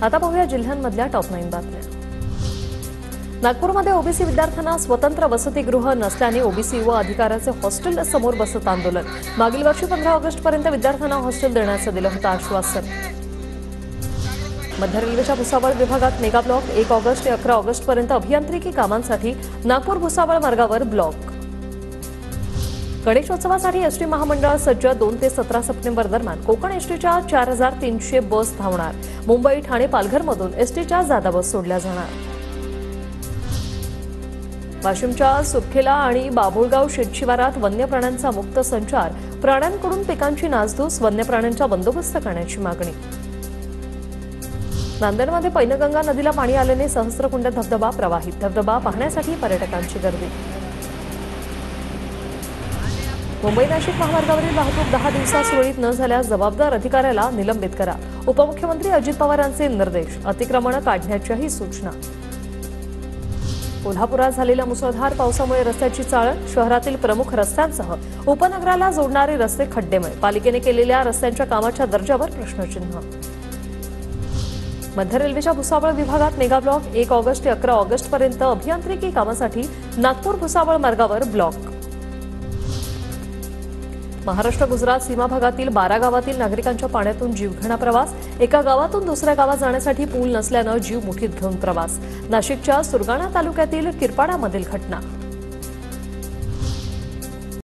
आता पाहूया जिल्ह्यांमधल्या टॉप 9 बातम्या। नागपूरमध्ये ओबीसी विद्यार्थ्यांना स्वतंत्र वसतिगृह नसल्याने ओबीसी युवा अधिकाऱ्याचे हॉस्टेल समोर बसत आंदोलन। मागील वर्षी 15 ऑगस्टपर्यंत विद्यार्थ्यांना हॉस्टेल देण्याचं दिलं होतं आश्वासन। मध्य रेल्वेच्या भुसावळ विभागात मेगा ब्लॉक 1 ऑगस्ट ते 11 ऑगस्टपर्यंत अभियांत्रिकी कामांसाठी नागपूर भुसावळ मार्गावर ब्लॉक। गणेशोत्सवासाठी एसटी महामंडळ सज्ज। 2 ते 17 सप्टेंबर दरम्यान कोकण एसटीच्या 4300 बस धावणार। मुंबई, ठाणे, पालघरमधून एसटीच्या जादा बस सोडल्या जाणार। वाशिमच्या सुरखेला आणि बाभुळगाव शेतशिवारात वन्य प्राण्यांचा मुक्त संचार। प्राण्यांकडून पिकांची नासधूस, वन्य प्राण्यांचा बंदोबस्त करण्याची मागणी। नांदेडमध्ये पैनगंगा नदीला पाणी आल्याने सहस्त्रकुंड धबधबा प्रवाहित। धबधबा पाहण्यासाठी पर्यटकांची गर्दी। मुंबई नाशिक महामार्गावरील वाहतूक 10 दिवसात सुरळीत न झाल्यास जबाबदार अधिकाऱ्याला निलंबित करा। उपमुख्यमंत्री अजित पवार यांचे निर्देश। अतिक्रमण काढण्याच्याही सूचना। कोल्हापुरात झालेल्या मुसळधार पावसामुळे रस्त्याची चाळण। शहरातील प्रमुख रस्त्यांसह उपनगराला जोडणारे रस्ते खड्डेमय। पालिकेने केलेल्या रस्त्यांच्या कामाच्या दर्जावर प्रश्नचिन्ह। मध्य रेल्वेच्या भुसावळ विभागात मेगा ब्लॉक 1 ऑगस्ट ते 11 ऑगस्टपर्यंत अभियांत्रिकी कामासाठी नागपूर भुसावळ मार्गावर ब्लॉक। महाराष्ट्र गुजरात सीमा भागातील 12 गावातील नागरिकांच्या पाण्यातून जीवघेणा प्रवास। एका गावातून दुसऱ्या गावात जाण्यासाठी पूल नसल्यानं जीव मुठीत घेऊन प्रवास। नाशिकच्या सुरगाणा तालुक्यातील किरपाडामधील घटना।